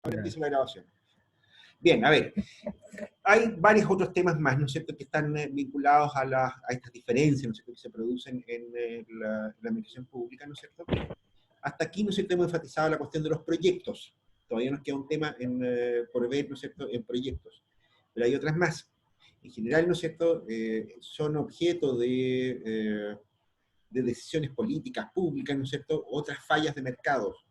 Ahora empieza la grabación. Bien, a ver, hay varios otros temas más, ¿no es cierto?, que están vinculados a estas diferencias, ¿no es cierto?, que se producen en la administración pública, ¿no es cierto? Hasta aquí, ¿no es cierto?, hemos enfatizado la cuestión de los proyectos. Todavía nos queda un tema por ver, ¿no es cierto?, en proyectos. Pero hay otras más. En general, ¿no es cierto?, son objeto de decisiones políticas, públicas, ¿no es cierto?, otras fallas de mercados,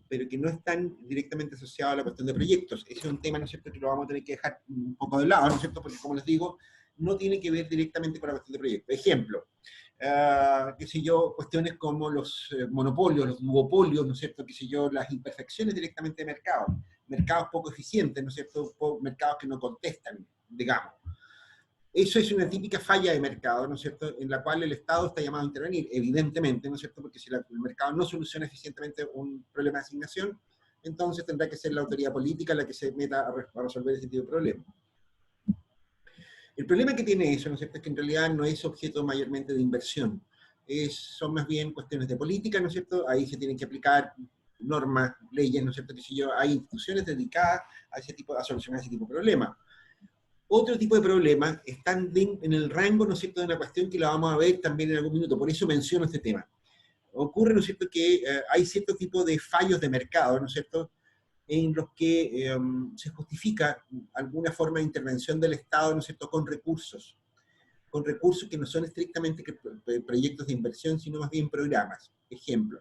pero que no están directamente asociados a la cuestión de proyectos. Ese es un tema, ¿no es cierto?, que lo vamos a tener que dejar un poco de lado, ¿no es cierto?, porque como les digo, no tiene que ver directamente con la cuestión de proyectos. Ejemplo, qué sé yo, cuestiones como los monopolios, los duopolios, ¿no es cierto?, qué sé yo, las imperfecciones directamente de mercado, mercados poco eficientes, ¿no es cierto?, mercados que no contestan, digamos. Eso es una típica falla de mercado, ¿no es cierto?, en la cual el Estado está llamado a intervenir, evidentemente, ¿no es cierto?, porque si el mercado no soluciona eficientemente un problema de asignación, entonces tendrá que ser la autoridad política la que se meta a resolver ese tipo de problemas. El problema que tiene eso, ¿no es cierto?, es que en realidad no es objeto mayormente de inversión, son más bien cuestiones de política, ¿no es cierto?, ahí se tienen que aplicar normas, leyes, ¿no es cierto?, que si yo, hay instituciones dedicadas a solucionar ese tipo de problemas. Otro tipo de problemas están en el rango, ¿no es cierto?, de una cuestión que la vamos a ver también en algún minuto, por eso menciono este tema. Ocurre, ¿no es cierto?, que hay cierto tipo de fallos de mercado, ¿no es cierto?, en los que se justifica alguna forma de intervención del Estado, ¿no es cierto?, con recursos que no son estrictamente proyectos de inversión, sino más bien programas. Ejemplo,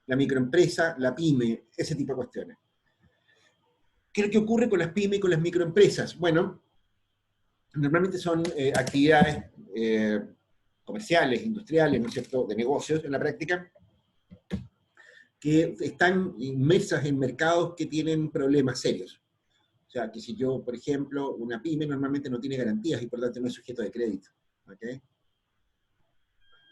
la microempresa, la pyme, ese tipo de cuestiones. ¿Qué es lo que ocurre con las pymes y con las microempresas? Bueno, normalmente son actividades comerciales, industriales, ¿no es cierto?, de negocios en la práctica, que están inmersas en mercados que tienen problemas serios. O sea, que si yo, por ejemplo, una pyme normalmente no tiene garantías y por tanto no es sujeto de crédito. ¿Okay?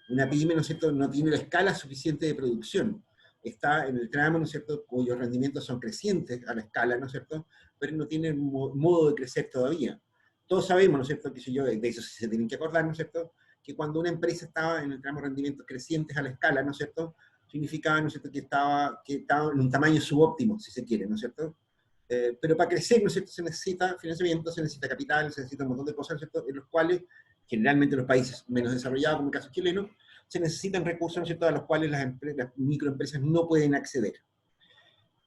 Una pyme, ¿no es cierto?, no tiene la escala suficiente de producción. Está en el tramo, ¿no es cierto?, cuyos rendimientos son crecientes a la escala, ¿no es cierto?, pero no tiene modo de crecer todavía. Todos sabemos, ¿no es cierto?, que si yo, de eso sí se tienen que acordar, ¿no es cierto?, que cuando una empresa estaba en el tramo de rendimientos crecientes a la escala, ¿no es cierto?, significaba, ¿no es cierto?, que estaba en un tamaño subóptimo, si se quiere, ¿no es cierto?, pero para crecer, ¿no es cierto?, se necesita financiamiento, se necesita capital, se necesita un montón de cosas, ¿no es cierto?, en los cuales, generalmente los países menos desarrollados, como el caso chileno, se necesitan recursos, ¿no es cierto?, a los cuales las microempresas no pueden acceder.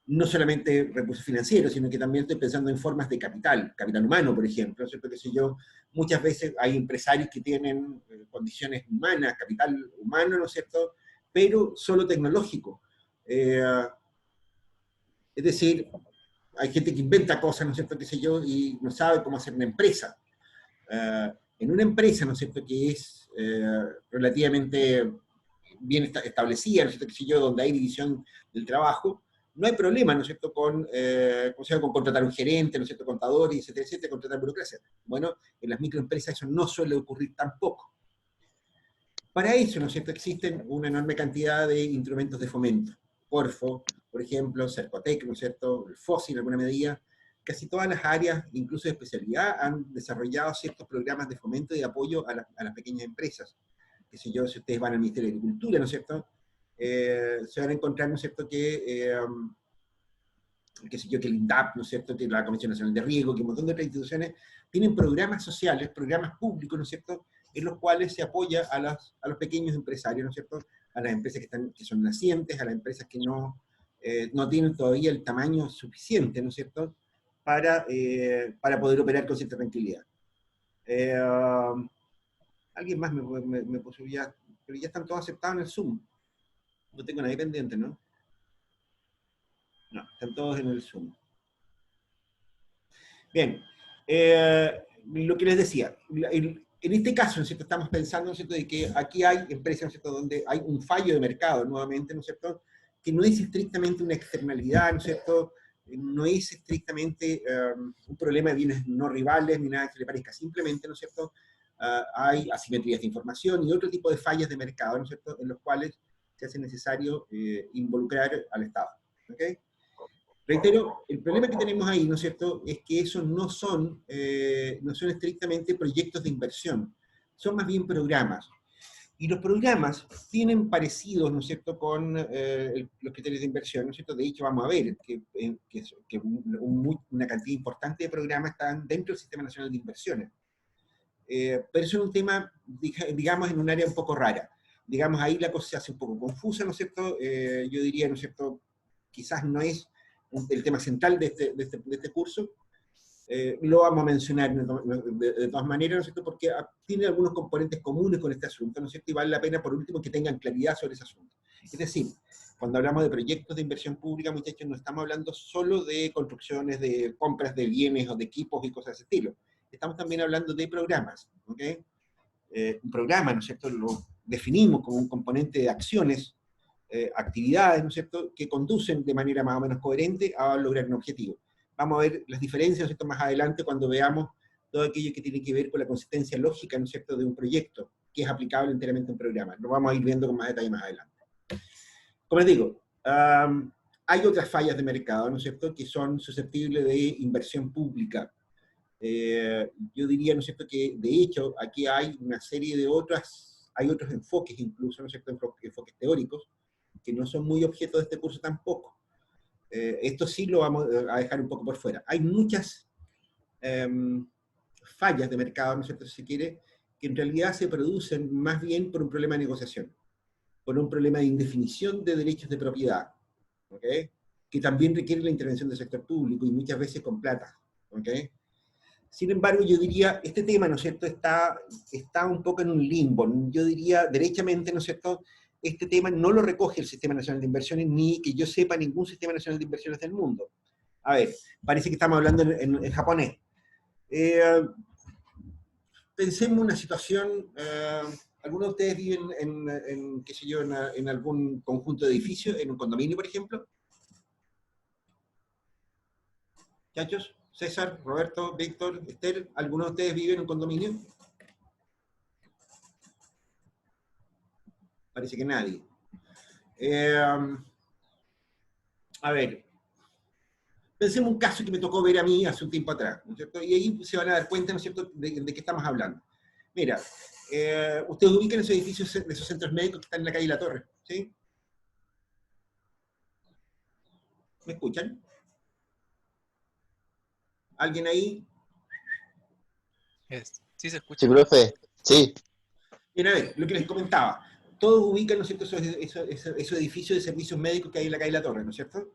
No solamente recursos financieros, sino que también estoy pensando en formas de capital humano, por ejemplo, ¿no es cierto?, que si yo, muchas veces hay empresarios que tienen condiciones humanas, capital humano, ¿no es cierto?, pero solo tecnológico. Es decir, hay gente que inventa cosas, ¿no es cierto?, qué sé yo, y no sabe cómo hacer una empresa. En una empresa, ¿no es cierto?, que es relativamente bien establecida, ¿no es cierto?, qué sé yo, donde hay división del trabajo, no hay problema, ¿no es cierto?, con contratar un gerente, ¿no es cierto?, contador, y etcétera, etcétera, contratar burocracia. Bueno, en las microempresas eso no suele ocurrir tampoco. Para eso, ¿no es cierto?, existen una enorme cantidad de instrumentos de fomento. Corfo, por ejemplo, Cercotec, ¿no es cierto?, el FOSI en alguna medida. Casi todas las áreas, incluso de especialidad, han desarrollado ciertos programas de fomento y de apoyo a las pequeñas empresas. Que si ustedes van al Ministerio de Agricultura, ¿no es cierto?, se van a encontrar, ¿no es cierto?, que el INDAP, ¿no es cierto?, que la Comisión Nacional de Riego, que un montón de otras instituciones tienen programas sociales, programas públicos, ¿no es cierto?, en los cuales se apoya a los pequeños empresarios, ¿no es cierto?, a las empresas que son nacientes, a las empresas que no tienen todavía el tamaño suficiente, ¿no es cierto?, para poder operar con cierta tranquilidad. Alguien más me puso ya, pero ya están todos aceptados en el Zoom. No tengo nadie pendiente, ¿no? No, están todos en el Zoom. Bien, lo que les decía, en este caso, ¿no es cierto?, estamos pensando, ¿no es cierto?, de que aquí hay empresas, ¿no es cierto?, donde hay un fallo de mercado, nuevamente, ¿no es cierto?, que no es estrictamente una externalidad, ¿no es cierto?, no es estrictamente un problema de bienes no rivales, ni nada que le parezca, simplemente, ¿no es cierto?, hay asimetrías de información y otro tipo de fallas de mercado, ¿no es cierto?, en los cuales se hace necesario involucrar al Estado. ¿Okay? Reitero, el problema que tenemos ahí, ¿no es cierto?, es que esos no son estrictamente proyectos de inversión, son más bien programas. Y los programas tienen parecidos, ¿no es cierto?, con los criterios de inversión, ¿no es cierto? De hecho, vamos a ver que una cantidad importante de programas están dentro del Sistema Nacional de Inversiones. Pero eso es un tema, digamos, en un área un poco rara. Digamos, ahí la cosa se hace un poco confusa, ¿no es cierto? Yo diría, ¿no es cierto?, quizás no es el tema central de este curso. Lo vamos a mencionar de todas maneras, ¿no es cierto?, porque tiene algunos componentes comunes con este asunto, ¿no es cierto?, y vale la pena, por último, que tengan claridad sobre ese asunto. Es decir, cuando hablamos de proyectos de inversión pública, muchachos, no estamos hablando solo de construcciones, de compras de bienes o de equipos y cosas de ese estilo. Estamos también hablando de programas, ¿ok? Un programa, ¿no es cierto?, lo definimos como un componente de acciones, actividades, ¿no es cierto?, que conducen de manera más o menos coherente a lograr un objetivo. Vamos a ver las diferencias, ¿no es cierto?, más adelante cuando veamos todo aquello que tiene que ver con la consistencia lógica, ¿no es cierto?, de un proyecto que es aplicable enteramente a un programa. Lo vamos a ir viendo con más detalle más adelante. Como les digo, hay otras fallas de mercado, ¿no es cierto?, que son susceptibles de inversión pública. Yo diría, ¿no es cierto?, que de hecho aquí hay una serie de hay otros enfoques incluso, ¿no es cierto?, enfoques teóricos, que no son muy objeto de este curso tampoco. Esto sí lo vamos a dejar un poco por fuera. Hay muchas fallas de mercado, ¿no es cierto?, si se quiere, que en realidad se producen más bien por un problema de negociación, por un problema de indefinición de derechos de propiedad, ¿ok?, que también requiere la intervención del sector público y muchas veces con plata, ¿ok? Sin embargo, yo diría, este tema, ¿no es cierto?, está un poco en un limbo. Yo diría, derechamente, ¿no es cierto?, este tema no lo recoge el Sistema Nacional de Inversiones, ni que yo sepa ningún Sistema Nacional de Inversiones del mundo. A ver, parece que estamos hablando en japonés. Pensemos en una situación, ¿algunos de ustedes viven qué sé yo, en algún conjunto de edificios, en un condominio, por ejemplo? Muchachos, César, Roberto, Víctor, Esther, ¿alguno de ustedes vive en un condominio? Parece que nadie. A ver, pensemos un caso que me tocó ver a mí hace un tiempo atrás, ¿no es cierto? Y ahí se van a dar cuenta, ¿no es cierto?, de qué estamos hablando. Mira, ustedes ubican esos edificios, de esos centros médicos que están en la calle La Torre, ¿sí? ¿Me escuchan? ¿Alguien ahí? Sí se Sí, escucha. profe, sí. Mira, a ver, lo que les comentaba. Todos ubican, ¿no es cierto?, esos edificios de servicios médicos que hay en la calle La Torre, ¿no es cierto?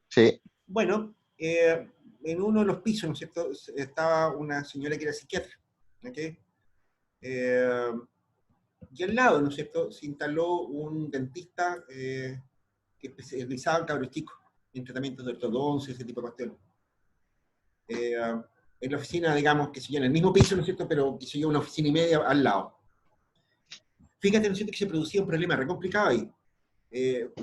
Sí. Bueno, en uno de los pisos, ¿no es cierto?, estaba una señora que era psiquiatra, ¿ok? Y al lado, ¿no es cierto?, se instaló un dentista que especializaba en cabros chicos, en tratamientos de ortodoncia, ese tipo de cuestiones. En la oficina, digamos, que se en el mismo piso, ¿no es cierto?, pero que se una oficina y media al lado. Fíjate, ¿no es cierto?, que se producía un problema re complicado ahí.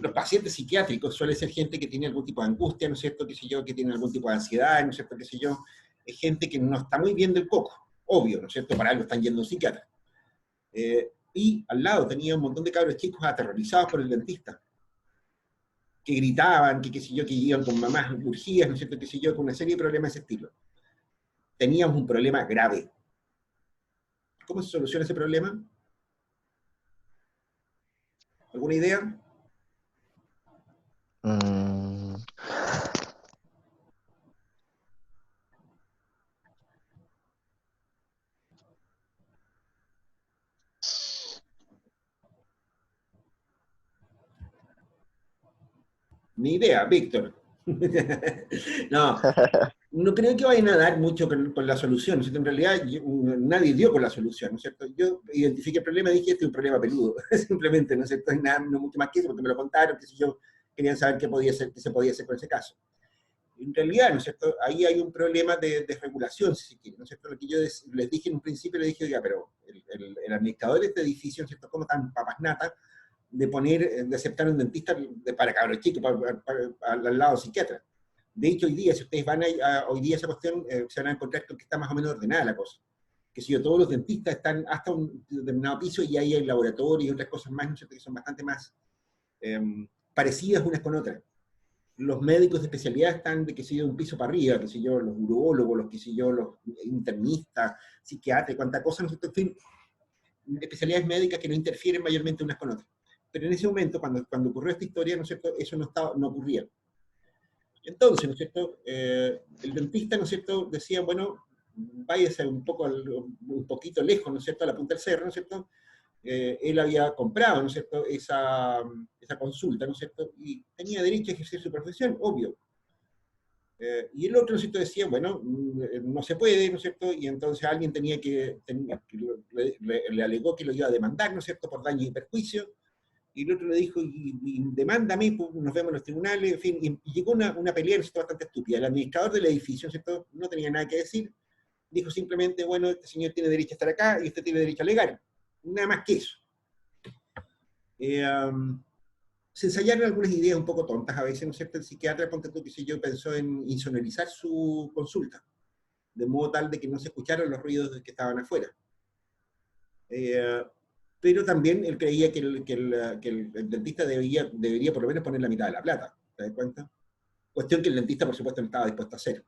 Los pacientes psiquiátricos suele ser gente que tiene algún tipo de angustia, ¿no es cierto?, qué sé yo, que tiene algún tipo de ansiedad, ¿no es cierto?, qué sé yo, es gente que no está muy bien del coco, obvio, ¿no es cierto?, para algo están yendo a un psiquiatra. Y al lado tenía un montón de cabros chicos aterrorizados por el dentista, que gritaban, que qué sé yo, que iban con mamás urgidas, ¿no es cierto?, qué sé yo, con una serie de problemas de ese estilo. Teníamos un problema grave. ¿Cómo se soluciona ese problema? ¿Alguna idea? Mm, Ni idea, Víctor. No, no creo que vayan a dar mucho con la solución, ¿no es cierto? En realidad nadie dio con la solución, ¿no es cierto? Yo identifiqué el problema y dije, este es un problema peludo, simplemente, ¿no es cierto? Nada, no mucho más que eso, porque me lo contaron, qué sé yo, querían saber qué se podía hacer con ese caso. En realidad, ¿no es cierto?, ahí hay un problema de regulación, si se quiere, ¿no es cierto? Lo que yo les dije en un principio, les dije, oiga, pero el administrador de este edificio, ¿no es cierto?, ¿cómo tan papasnata de aceptar un dentista para cabros chicos, al lado psiquiatra? De hecho, hoy día, si ustedes van hoy día a esa cuestión, se van a encontrar con que está más o menos ordenada la cosa. Que si yo, todos los dentistas están hasta un determinado piso y ahí hay laboratorios y otras cosas más, ¿no es cierto?, que son bastante más parecidas unas con otras. Los médicos de especialidad están de, qué sé yo, un piso para arriba, qué sé yo, los urólogos, los, qué sé yo, los internistas, psiquiatras, cuánta cosa, ¿no es cierto?, en fin, especialidades médicas que no interfieren mayormente unas con otras. Pero en ese momento, cuando ocurrió esta historia, ¿no es cierto?, eso no ocurría. Entonces, ¿no es cierto?, el dentista, ¿no es cierto?, decía, bueno, váyase un poquito lejos, ¿no es cierto?, a la punta del cerro, ¿no es cierto?, él había comprado, ¿no es cierto?, esa consulta, ¿no es cierto?, y tenía derecho a ejercer su profesión, obvio. Y el otro, ¿no es cierto?, decía, bueno, no se puede, ¿no es cierto?, y entonces alguien le alegó que lo iba a demandar, ¿no es cierto?, por daño y perjuicio, y el otro le dijo, y demándame, pues, nos vemos en los tribunales, en fin, y llegó una pelea, ¿no es cierto?, bastante estúpida. El administrador del edificio, ¿no es cierto?, no tenía nada que decir, dijo simplemente, bueno, este señor tiene derecho a estar acá, y usted tiene derecho a alegar. Nada más que eso. Se ensayaron algunas ideas un poco tontas a veces, ¿no es cierto? El psiquiatra, ponte tú, qué sé yo, pensó en insonorizar su consulta, de modo tal de que no se escucharan los ruidos que estaban afuera. Pero también él creía que el dentista debería por lo menos poner la mitad de la plata, ¿te das cuenta? Cuestión que el dentista, por supuesto, no estaba dispuesto a hacer.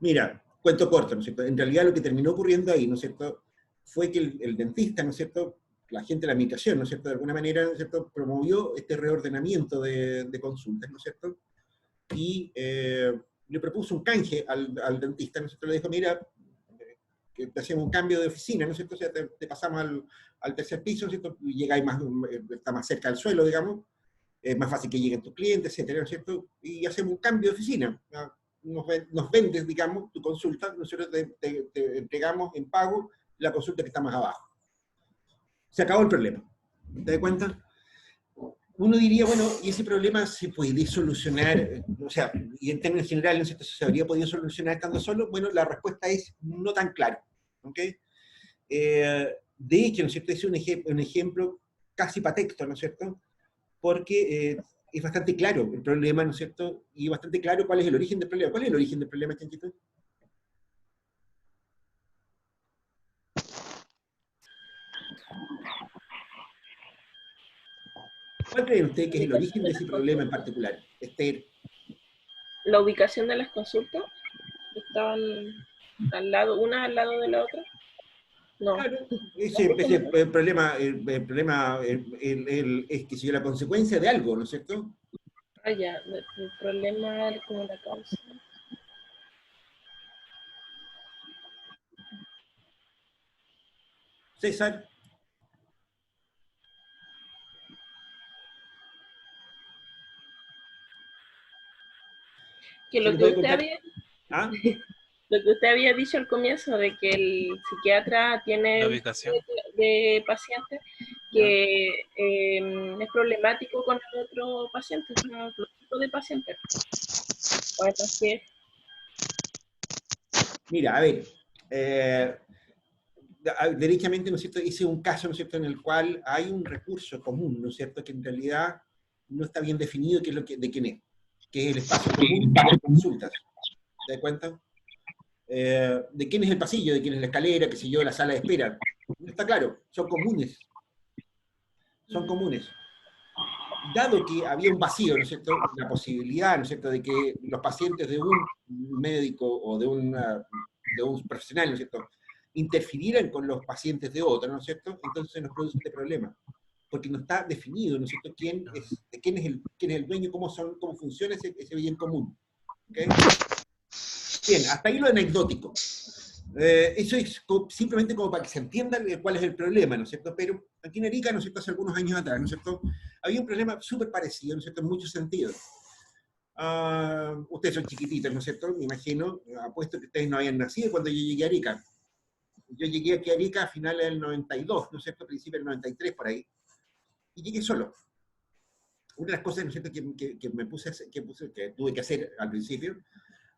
Mira, cuento corto, ¿no es cierto? En realidad lo que terminó ocurriendo ahí, ¿no es cierto?, fue que el dentista, ¿no es cierto?, la gente de la administración, ¿no es cierto?, de alguna manera, ¿no es cierto?, promovió este reordenamiento de consultas, ¿no es cierto?, y le propuso un canje al dentista, ¿no es cierto?, le dijo, mira, que te hacemos un cambio de oficina, ¿no es cierto?, o sea, te pasamos al tercer piso, ¿no es cierto?, y llegáis está más cerca del suelo, digamos, es más fácil que lleguen tus clientes, etcétera, ¿no es cierto?, y hacemos un cambio de oficina, ¿no? Nos vendes, digamos, tu consulta, nosotros te entregamos en pago la consulta que está más abajo. Se acabó el problema. ¿Te das cuenta? Uno diría, bueno, ¿y ese problema se puede solucionar? O sea, y en términos generales, ¿no es cierto?, ¿se habría podido solucionar estando solo? Bueno, la respuesta es no tan claro. ¿Ok? De hecho, ¿no es cierto?, es un ejemplo casi patético, ¿no es cierto?, porque es bastante claro el problema, ¿no es cierto?, y bastante claro cuál es el origen del problema. ¿Cuál es el origen del problema, Chanchito? ¿Cuál cree usted que es el origen de ese problema en particular, Esther? La ubicación de las consultas estaban al lado, una al lado de la otra. No. Claro, ese problema, es que si la consecuencia de algo, ¿no es cierto? Ah, ya, el problema es como la causa. César. Que ¿Se lo lo que puede usted contar? había, ¿Ah? lo que usted había dicho al comienzo de que el psiquiatra tiene La un tipo ubicación. de pacientes que es problemático con el otro paciente, con otro tipo de pacientes. Bueno, que Mira, a ver, derechamente, ¿no es cierto?, hice un caso, ¿no es cierto?, en el cual hay un recurso común, ¿no es cierto?, que en realidad no está bien definido qué es de quién es, que es el espacio común de las consultas. ¿Te das cuenta? De quién es el pasillo, de quién es la escalera, qué sé yo, la sala de espera. No está claro, son comunes. Son comunes. Dado que había un vacío, ¿no es cierto?, la posibilidad, ¿no es cierto?, de que los pacientes de un médico o de un profesional, ¿no es cierto?, interfirieran con los pacientes de otro, ¿no es cierto?, entonces nos produce este problema. Porque no está definido, ¿no es cierto?, quién es el dueño, cómo funciona ese bien común. ¿Okay? Bien, hasta ahí lo anecdótico. Eso es simplemente como para que se entienda cuál es el problema, ¿no es cierto? Pero aquí en Arica, ¿no es cierto?, hace algunos años atrás, ¿no es cierto?, había un problema súper parecido, ¿no es cierto?, en muchos sentidos. Ustedes son chiquititos, ¿no es cierto?, me imagino, apuesto que ustedes no habían nacido cuando yo llegué a Arica. Yo llegué aquí a Arica a finales del 92, ¿no es cierto?, a principios del 93, por ahí, y llegué solo. Una de las cosas, ¿no es cierto?, que tuve que hacer al principio,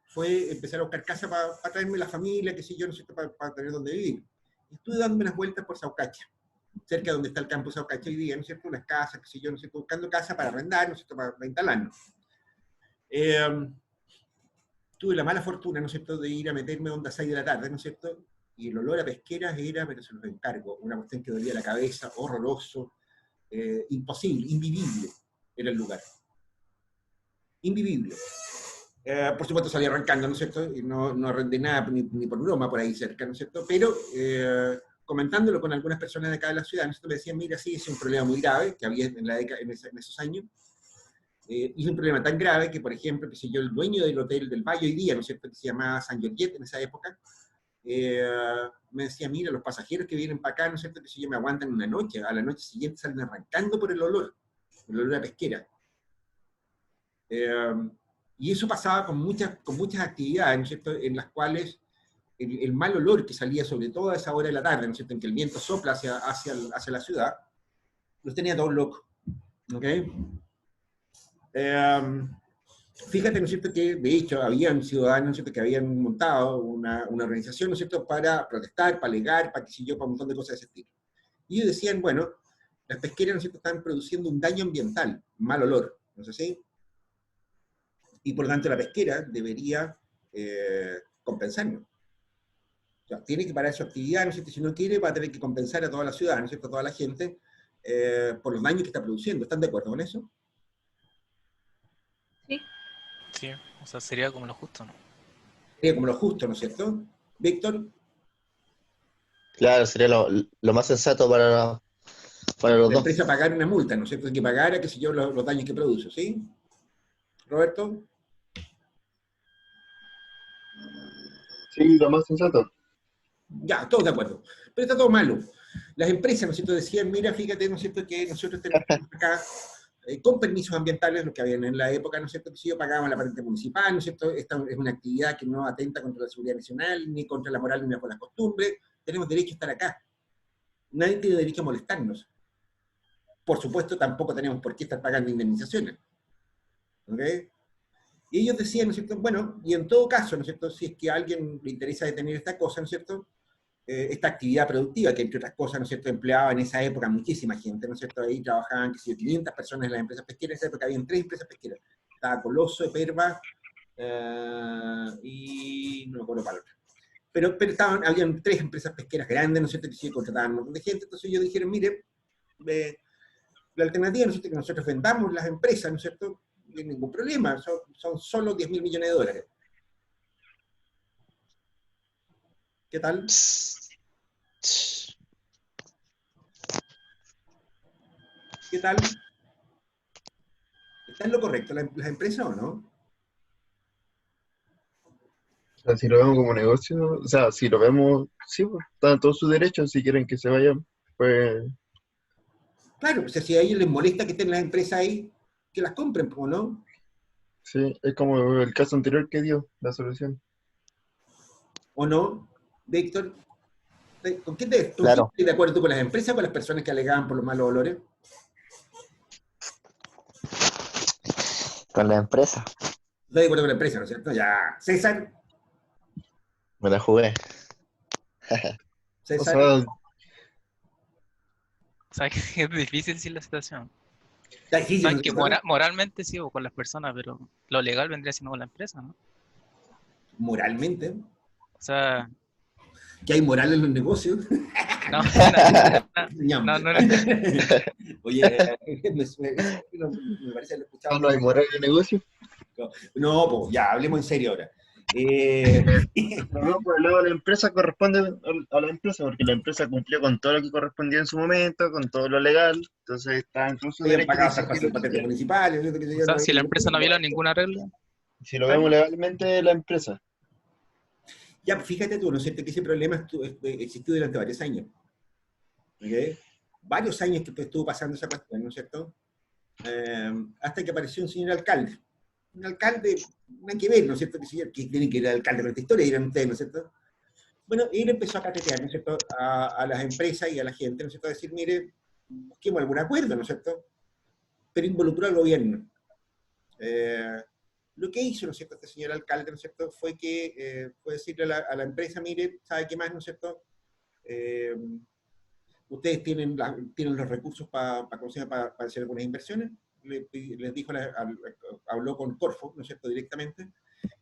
fue empezar a buscar casa para traerme la familia, qué sé yo, no sé, para tener donde vivir. Y estuve dándome unas vueltas por Saucacha, cerca de donde está el campus Saucacha hoy día, ¿no es cierto? Unas casas, qué sé yo, no sé, buscando casa para arrendar, ¿no es cierto?, para instalarnos. Tuve la mala fortuna, ¿no es cierto?, de ir a meterme a onda 6 de la tarde, ¿no es cierto? Y el olor a pesqueras era, pero se los encargo, una cuestión que dolía la cabeza, horroroso, imposible, invivible era el lugar. Invivible. Por supuesto salí arrancando, ¿no es cierto? Y no arrendé nada ni por broma por ahí cerca, ¿no es cierto? Pero comentándolo con algunas personas de acá de la ciudad, nosotros me decían, mira, sí, es un problema muy grave que había en, en esos años, y es un problema tan grave que, por ejemplo, que si yo, el dueño del hotel del Valle hoy día, ¿no es cierto?, que se llamaba San Georget en esa época, me decía, mira, los pasajeros que vienen para acá, ¿no es cierto?, que si yo me aguantan una noche, a la noche siguiente salen arrancando por el olor a pesquera. Y eso pasaba con muchas actividades, ¿no es cierto?, en las cuales el mal olor que salía sobre todo a esa hora de la tarde, ¿no es cierto?, en que el viento sopla hacia la ciudad, los tenía todos locos. ¿Ok? Fíjate, ¿no es cierto?, que de hecho habían ciudadanos, ¿no es cierto?, que habían montado una organización, ¿no es cierto?, para protestar, para alegar, para que si yo, para un montón de cosas de ese estilo. Y ellos decían, bueno, las pesqueras, ¿no es cierto?, están produciendo un daño ambiental, mal olor, ¿no es así? Y por lo tanto la pesquera debería compensarnos. O sea, tiene que parar su actividad, ¿no es cierto? Si no quiere, va a tener que compensar a toda la ciudad, ¿no es cierto?, a toda la gente, por los daños que está produciendo. ¿Están de acuerdo con eso? Sí. Sí, o sea, sería como lo justo, ¿no? Sería como lo justo, ¿no es cierto? Víctor, Claro, sería lo más sensato para los la empresa dos. pagar una multa, ¿no es cierto? Que pagara, qué sé yo, los daños que produce, ¿sí? Roberto, Sí, lo más sensato. ya, todos de acuerdo. Pero está todo malo. Las empresas, ¿no es cierto?, decían, mira, fíjate, ¿no es cierto?, que nosotros tenemos acá, con permisos ambientales, lo que habían en la época, ¿no es cierto?, que si yo pagaba la patente municipal, ¿no es cierto?, esta es una actividad que no atenta contra la seguridad nacional, ni contra la moral, ni por las costumbres, tenemos derecho a estar acá. Nadie tiene derecho a molestarnos. Por supuesto, tampoco tenemos por qué estar pagando indemnizaciones. ¿Ok? Y ellos decían, ¿no es cierto?, bueno, y en todo caso, ¿no es cierto?, si es que a alguien le interesa detener esta cosa, ¿no es cierto?, esta actividad productiva, que entre otras cosas, ¿no es cierto?, empleaba en esa época muchísima gente, ¿no es cierto?, ahí trabajaban, qué sé yo, 500 personas en las empresas pesqueras, en esa época habían 3 empresas pesqueras, estaba Coloso, Perva, y no me acuerdo para otra. Pero habían 3 empresas pesqueras grandes, ¿no es cierto?, que sí contrataban un montón de gente, entonces ellos dijeron, mire, la alternativa, ¿no es cierto?, que nosotros vendamos las empresas, ¿no es cierto?, no hay ningún problema, son solo 10.000 millones de dólares. ¿Qué tal? ¿Qué tal? ¿Está en lo correcto las empresas o no? O sea, si lo vemos como negocio, o sea, si lo vemos, sí, pues, están en todos sus derechos, si quieren que se vayan, pues Claro, o sea, si a ellos les molesta que estén las empresas ahí, que las compren, ¿o no? sí, es como el caso anterior que dio la solución. ¿O no? Víctor, ¿con quién Claro, estás de acuerdo tú, con las empresas o con las personas que alegaban por los malos olores? con la empresa. Estoy de acuerdo con la empresa, ¿no es cierto? Ya. César, Me la jugué. O César, sea, O sea, que es difícil sí la situación. está O difícil, sea, ¿no es que cierto? moralmente sí, o con las personas, pero lo legal vendría siendo con la empresa, ¿no? Moralmente, O sea, que hay moral en los negocios. no, Ñam. no, no, no, Oye, me parece que lo he escuchado no hay moral de negocio. No, pues ya, hablemos en serio ahora. Pero no, por el lado de la empresa corresponde a la empresa, porque la empresa cumplió con todo lo que correspondía en su momento, con todo lo legal, entonces está en su Habían derecho de pagado hasta exigir lo que patentes quiera. municipales, ¿no? Que o yo no sea, había si la ningún empresa no problema. viola ninguna regla, Si lo está vemos bien. legalmente, la empresa. Ya, pues fíjate tú, ¿no es cierto?, que ese problema existió durante varios años. ¿Ok? Varios años que estuvo pasando esa cuestión, ¿no es cierto? Hasta que apareció un señor alcalde. Un alcalde, no hay que ver, ¿no es cierto?, que tiene que ir al alcalde con esta historia, dirán ustedes, ¿no es cierto? Bueno, él empezó a catetear, ¿no es cierto?, a las empresas y a la gente, ¿no es cierto?, a decir, mire, busquemos algún acuerdo, ¿no es cierto?, pero involucró al gobierno. Lo que hizo, ¿no es cierto?, este señor alcalde, ¿no es cierto?, fue que fue decirle a la empresa, mire, ¿sabe qué más, no es cierto? Eh, Ustedes tienen los recursos para hacer algunas inversiones. Les dijo, habló con Corfo, ¿no es cierto?, directamente,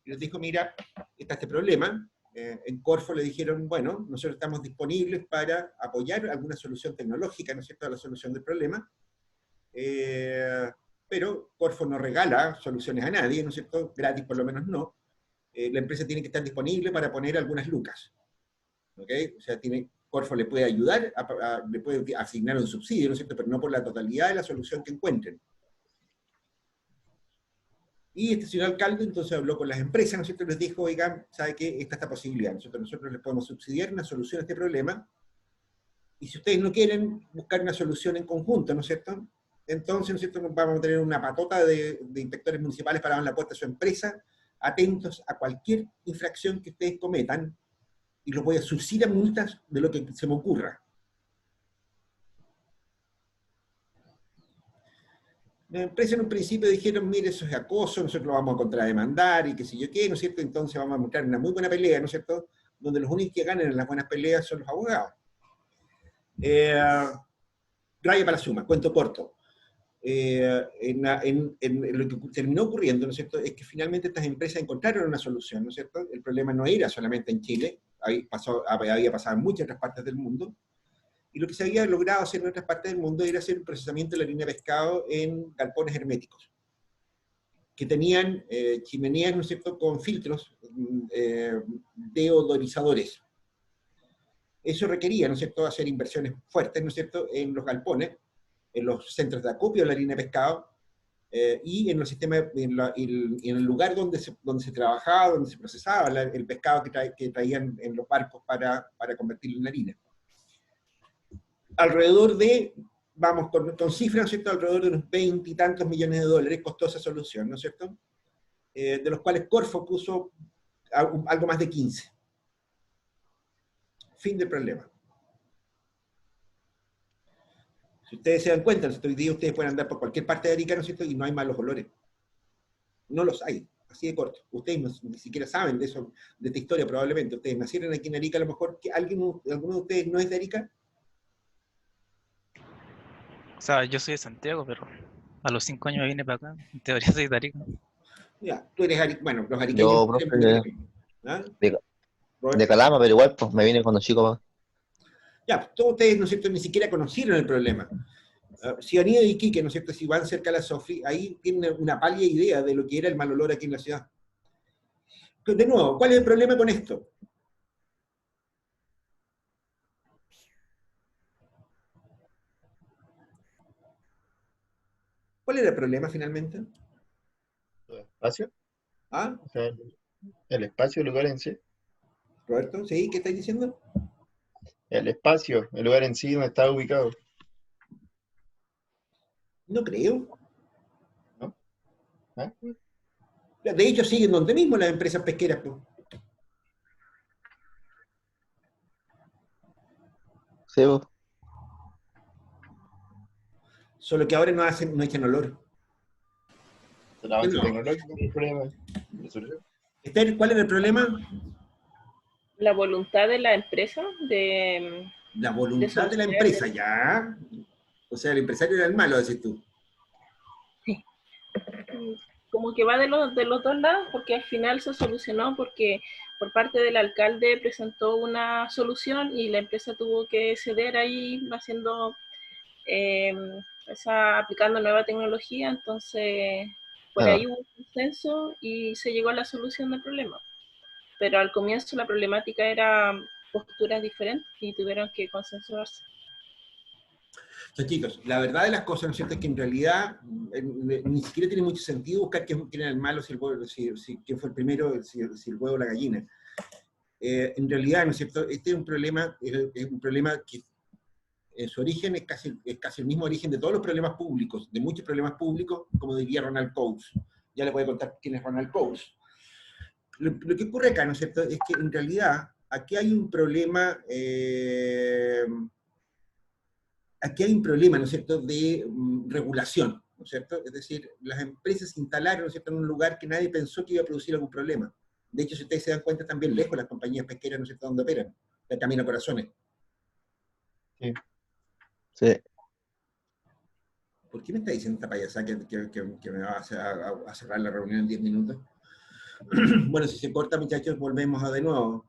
y les dijo, mira, está este problema. En Corfo le dijeron, bueno, nosotros estamos disponibles para apoyar alguna solución tecnológica, ¿no es cierto?, a la solución del problema, pero Corfo no regala soluciones a nadie, ¿no es cierto?, gratis por lo menos no. La empresa tiene que estar disponible para poner algunas lucas, ¿ok? O sea, Corfo le puede ayudar, le puede asignar un subsidio, ¿no es cierto?, pero no por la totalidad de la solución que encuentren. Y este señor alcalde entonces habló con las empresas, ¿no es cierto?, les dijo, oigan, ¿sabe qué? Esta posibilidad, nosotros les podemos subsidiar una solución a este problema, y si ustedes no quieren buscar una solución en conjunto, ¿no es cierto?, entonces, ¿no es cierto?, vamos a tener una patota de inspectores municipales parados en la puerta de su empresa, atentos a cualquier infracción que ustedes cometan, y los voy a subsidiar multas de lo que se me ocurra. Las empresas en un principio dijeron, mire, eso es acoso, nosotros lo vamos a contrademandar, y qué sé yo qué, ¿no es cierto? Entonces vamos a mostrar una muy buena pelea, ¿no es cierto?, donde los únicos que ganan en las buenas peleas son los abogados. Raya para la suma, cuento corto. Lo que terminó ocurriendo, ¿no es cierto?, es que finalmente estas empresas encontraron una solución, ¿no es cierto? El problema no era solamente en Chile, había pasado en muchas otras partes del mundo, y lo que se había logrado hacer en otras partes del mundo era hacer un procesamiento de la harina de pescado en galpones herméticos, que tenían chimeneas, ¿no es cierto?, con filtros deodorizadores. Eso requería, ¿no es cierto?, hacer inversiones fuertes, ¿no es cierto?, en los galpones, en los centros de acopio de la harina de pescado, y en los sistemas, en el lugar donde se trabajaba, donde se procesaba el pescado que traían en los barcos para convertirlo en harina. Alrededor de, vamos con cifras, ¿no es cierto?, alrededor de unos 20 y tantos millones de dólares costó esa solución, ¿no es cierto?, de los cuales Corfo puso algo más de 15. Fin del problema. Si ustedes se dan cuenta, hoy día ustedes pueden andar por cualquier parte de Arica, ¿no es cierto?, y no hay malos olores. No los hay, así de corto. Ustedes ni siquiera saben de eso, de esta historia probablemente. Ustedes nacieron aquí en Arica, a lo mejor, ¿alguno de ustedes no es de Arica? O sea, yo soy de Santiago, pero a los 5 años me vine para acá. En teoría soy de Arica. Ya, tú eres Arica, bueno, los ariqueños Yo, siempre profe, dicen lo mismo, ¿ah? de, Robert, de Calama, pero igual, pues me vine cuando chico. ya, todos ustedes, ¿no es cierto?, ni siquiera conocieron el problema. Si han ido a Iquique, ¿no es cierto?, si van cerca a la Sofi, ahí tienen una pálida idea de lo que era el mal olor aquí en la ciudad. Pero de nuevo, ¿cuál es el problema con esto? ¿Cuál era el problema finalmente? ¿El espacio? ¿Ah? O sea, el espacio, el lugar en sí. ¿Roberto? ¿Sí? ¿Qué estáis diciendo? El espacio, el lugar en sí donde está ubicado, No creo. ¿no? ¿Ah? De hecho, siguen donde mismo las empresas pesqueras, pues. Sí, pues. Solo que ahora no echan olor. El avance No. tecnológico es el problema. Esther, ¿cuál era el problema? La voluntad de la empresa de La voluntad de la solucionar empresa, ya. O sea, el empresario era el malo, decís tú. como que va de los dos lados, porque al final se solucionó porque por parte del alcalde presentó una solución y la empresa tuvo que ceder ahí haciendo aplicando nueva tecnología, entonces por Claro. ahí hubo un consenso y se llegó a la solución del problema. Pero al comienzo la problemática era posturas diferentes y tuvieron que consensuarse. Entonces, chicos, la verdad de las cosas, ¿no es cierto?, es que en realidad ni siquiera tiene mucho sentido buscar quién era el malo, quién fue el primero, si el huevo o la gallina. En realidad, ¿no es cierto?, este es un problema que en su origen es casi el mismo origen de todos los problemas públicos, de muchos problemas públicos, como diría Ronald Coase. Ya les voy a contar quién es Ronald Coase. Lo que ocurre acá, ¿no es cierto?, es que en realidad aquí hay un problema, ¿no es cierto?, de regulación, ¿no es cierto? Es decir, las empresas se instalaron, ¿no es cierto?, en un lugar que nadie pensó que iba a producir algún problema. De hecho, si ustedes se dan cuenta, están bien lejos las compañías pesqueras, ¿no es cierto?, donde operan, el Camino Corazones. Sí. Sí. ¿Por qué me está diciendo esta payasada que me va a cerrar la reunión en 10 minutos? Bueno, si se corta, muchachos, volvemos a de nuevo.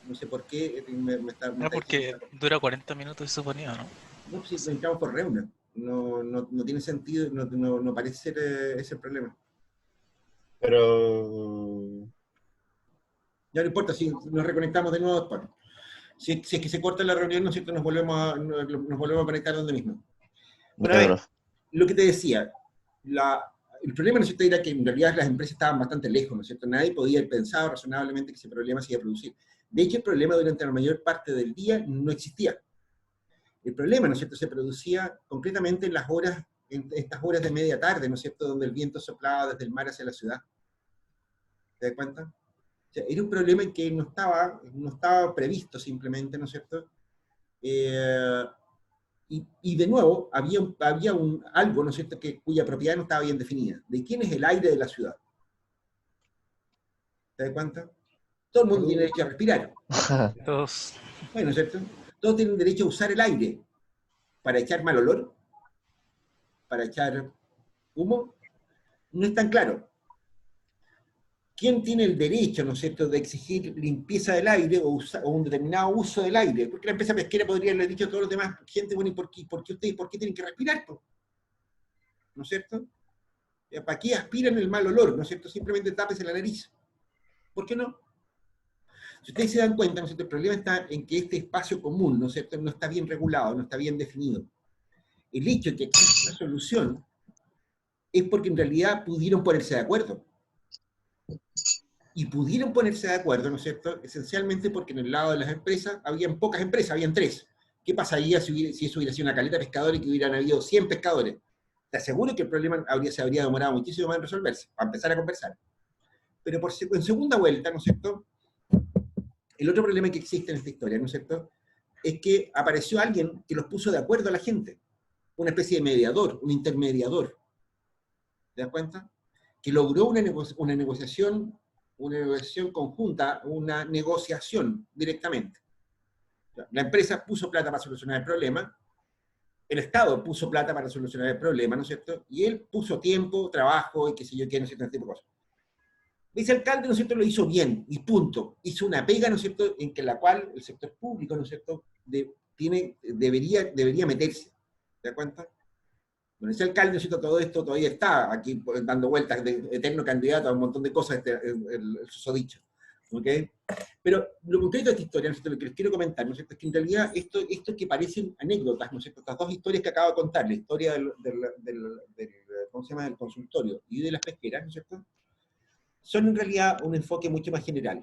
No sé por qué me está Porque diciendo. dura 40 minutos, se suponía, ¿no? No, si entramos por reunión. No tiene sentido, no parece ser ese el problema. Pero Ya no importa, si nos reconectamos de nuevo después. Si es que se corta la reunión, ¿no es cierto? Nos volvemos a conectar donde mismo. Bueno, a Ya, ver, profe. lo que te decía, el problema, ¿no es cierto?, era que en realidad las empresas estaban bastante lejos, ¿no es cierto? Nadie podía haber pensado razonablemente que ese problema se iba a producir. De hecho, el problema durante la mayor parte del día no existía. El problema, ¿no es cierto?, se producía concretamente en estas horas de media tarde, ¿no es cierto?, donde el viento soplaba desde el mar hacia la ciudad. ¿Te das cuenta? O sea, era un problema que no estaba previsto simplemente, ¿no es cierto? Y de nuevo, había algo, ¿no es cierto?, cuya propiedad no estaba bien definida. ¿De quién es el aire de la ciudad? ¿Te das cuenta? Todo el mundo tiene derecho a respirar. Todos. Bueno, ¿no es cierto? Todos tienen derecho a usar el aire para echar mal olor, para echar humo. No es tan claro. ¿Quién tiene el derecho, ¿no es cierto?, de exigir limpieza del aire o un determinado uso del aire? Porque la empresa pesquera podría haberle dicho a todos los demás, gente, bueno, ¿y por qué ustedes tienen que respirar? ¿No es cierto? ¿Para qué aspiran el mal olor? ¿No es cierto? Simplemente tápese la nariz. ¿Por qué no? Si ustedes se dan cuenta, ¿no es cierto?, el problema está en que este espacio común, ¿no es cierto?, no está bien regulado, no está bien definido. El hecho de que exista una solución es porque en realidad pudieron ponerse de acuerdo. Y pudieron ponerse de acuerdo, ¿no es cierto?, esencialmente porque en el lado de las empresas habían pocas empresas, habían 3. ¿Qué pasaría si eso hubiera sido una caleta de pescadores y que hubieran habido 100 pescadores? Te aseguro que el problema se habría demorado muchísimo más en resolverse, para empezar a conversar. Pero en segunda vuelta, ¿no es cierto?, el otro problema que existe en esta historia, ¿no es cierto?, es que apareció alguien que los puso de acuerdo a la gente, una especie de mediador, un intermediador. ¿Te das cuenta? Que logró una negociación conjunta, una negociación directamente. La empresa puso plata para solucionar el problema, el Estado puso plata para solucionar el problema, ¿no es cierto? Y él puso tiempo, trabajo y qué sé yo qué, ¿no es cierto?, este tipo de cosas. Ese alcalde, ¿no es cierto?, lo hizo bien, y punto. Hizo una pega, ¿no es cierto?, en que la cual el sector público, ¿no es cierto?, debería meterse. ¿Te das cuenta? Bueno, ese alcalde, ¿no es cierto?, todo esto todavía está aquí dando vueltas de eterno candidato a un montón de cosas, el susodicho. ¿Ok? Pero lo concreto de esta historia, ¿no es cierto?, lo que les quiero comentar, ¿no es cierto?, es que en realidad esto que parecen anécdotas, ¿no es cierto?, estas dos historias que acabo de contar, la historia ¿cómo se llama?, del consultorio y de las pesqueras, ¿no es cierto?, son en realidad un enfoque mucho más general.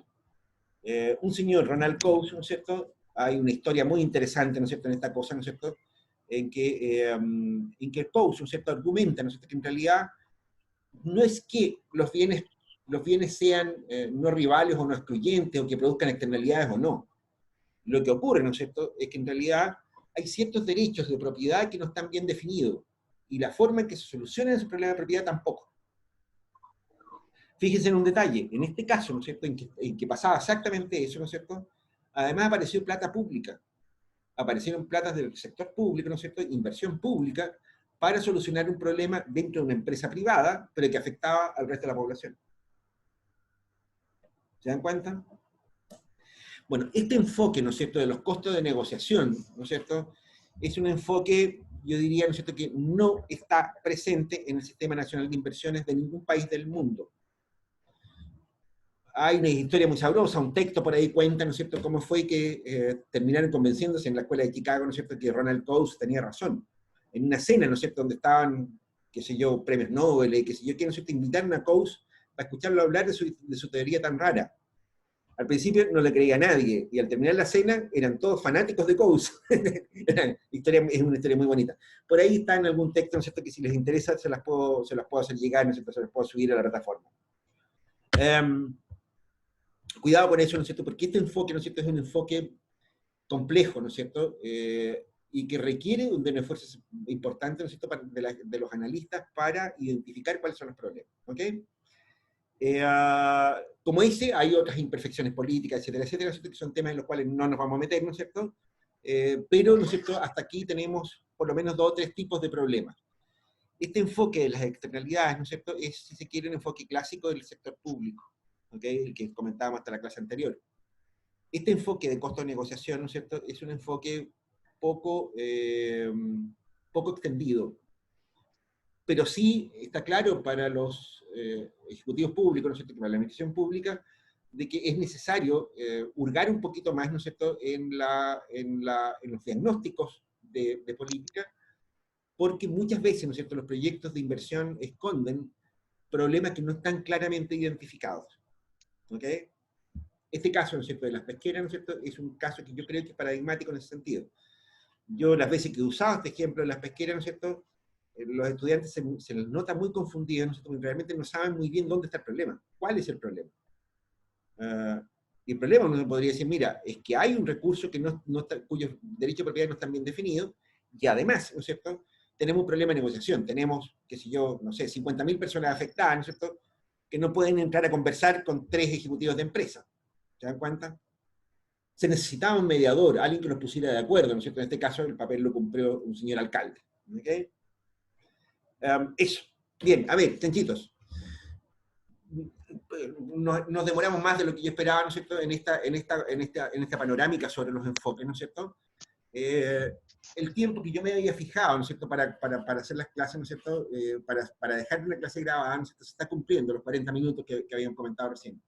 Un señor, Ronald Coase, ¿no es cierto?, hay una historia muy interesante, ¿no es cierto?, en esta cosa, ¿no es cierto?, en que Coase, ¿no es cierto?, argumenta, ¿no es cierto?, que en realidad no es que los bienes sean no rivales o no excluyentes, o que produzcan externalidades o no. Lo que ocurre, ¿no es cierto?, es que en realidad hay ciertos derechos de propiedad que no están bien definidos, y la forma en que se solucionan esos problemas de propiedad tampoco. Fíjense en un detalle, en este caso, ¿no es cierto?, en que pasaba exactamente eso, ¿no es cierto?, además apareció plata pública, aparecieron platas del sector público, ¿no es cierto?, inversión pública, para solucionar un problema dentro de una empresa privada, pero que afectaba al resto de la población. ¿Se dan cuenta? Bueno, este enfoque, ¿no es cierto?, de los costos de negociación, ¿no es cierto?, es un enfoque, yo diría, ¿no es cierto?, que no está presente en el Sistema Nacional de Inversiones de ningún país del mundo. Hay una historia muy sabrosa, un texto por ahí cuenta, ¿no es cierto?, cómo fue que terminaron convenciéndose en la escuela de Chicago, ¿no es cierto?, que Ronald Coase tenía razón. En una cena, ¿no es cierto?, donde estaban, qué sé yo, premios Nobel, qué sé yo, ¿no es cierto?, invitaron a Coase para escucharlo hablar de su teoría tan rara. Al principio no le creía a nadie, y al terminar la cena eran todos fanáticos de Coase. Es una historia muy bonita. Por ahí está en algún texto, ¿no es cierto?, que si les interesa se las puedo hacer llegar, ¿no es cierto?, se las puedo subir a la plataforma. Cuidado con eso, ¿no es cierto?, porque este enfoque, ¿no es cierto?, es un enfoque complejo, ¿no es cierto?, y que requiere de un esfuerzo importante, ¿no es cierto?, de los analistas para identificar cuáles son los problemas, ¿ok? Como dice, hay otras imperfecciones políticas, etcétera, etcétera, ¿no es cierto?, que son temas en los cuales no nos vamos a meter, ¿no es cierto?, pero, ¿no es cierto?, hasta aquí tenemos por lo menos 2 o 3 tipos de problemas. Este enfoque de las externalidades, ¿no es cierto?, es, si se quiere, un enfoque clásico del sector público, ¿ok?, el que comentábamos hasta la clase anterior. Este enfoque de costo de negociación, ¿no es cierto?, es un enfoque poco extendido, pero sí está claro para los ejecutivos públicos, ¿no es cierto?, para la administración pública, de que es necesario hurgar un poquito más, ¿no es cierto?, en los diagnósticos de política, porque muchas veces, ¿no es cierto?, los proyectos de inversión esconden problemas que no están claramente identificados. ¿Ok? Este caso, ¿no es cierto?, de las pesqueras, ¿no es cierto?, es un caso que yo creo que es paradigmático en ese sentido. Yo las veces que he usado este ejemplo de las pesqueras, ¿no es cierto?, los estudiantes se les nota muy confundidos, ¿no es cierto?, porque realmente no saben muy bien dónde está el problema. ¿Cuál es el problema? Y el problema uno podría decir, mira, es que hay un recurso que cuyos derechos de propiedad no están bien definidos, y además, ¿no es cierto?, tenemos un problema de negociación. Tenemos, qué sé yo, no sé, 50.000 personas afectadas, ¿no es cierto?, que no pueden entrar a conversar con 3 ejecutivos de empresa. ¿Se dan cuenta? Se necesitaba un mediador, alguien que los pusiera de acuerdo, ¿no es cierto? En este caso el papel lo cumplió un señor alcalde. ¿Okay? Eso. Bien, a ver, chanchitos. Nos demoramos más de lo que yo esperaba, ¿no es cierto?, en esta panorámica sobre los enfoques, ¿no es cierto? El tiempo que yo me había fijado, ¿no es cierto?, para hacer las clases, ¿no es cierto?, para dejar una clase grabada, ¿no es cierto?, se está cumpliendo los 40 minutos que habían comentado recién.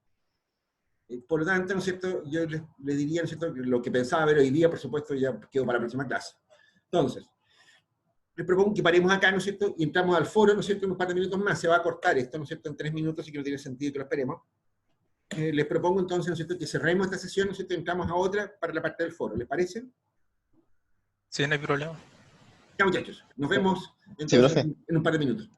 Por lo tanto, ¿no es cierto?, yo les diría, ¿no es cierto?, que lo que pensaba ver hoy día, por supuesto, ya quedó para la próxima clase. Entonces, les propongo que paremos acá, ¿no es cierto?, y entramos al foro, ¿no es cierto?, en un par de minutos más. Se va a cortar esto, ¿no es cierto?, en 3 minutos, así que no tiene sentido que lo esperemos. Les propongo entonces, ¿no es cierto?, que cerremos esta sesión, ¿no es cierto?, y entramos a otra para la parte del foro. ¿Les parece? Sí, no hay problema. Ya, muchachos. Nos vemos Sí, entonces profe. en un par de minutos.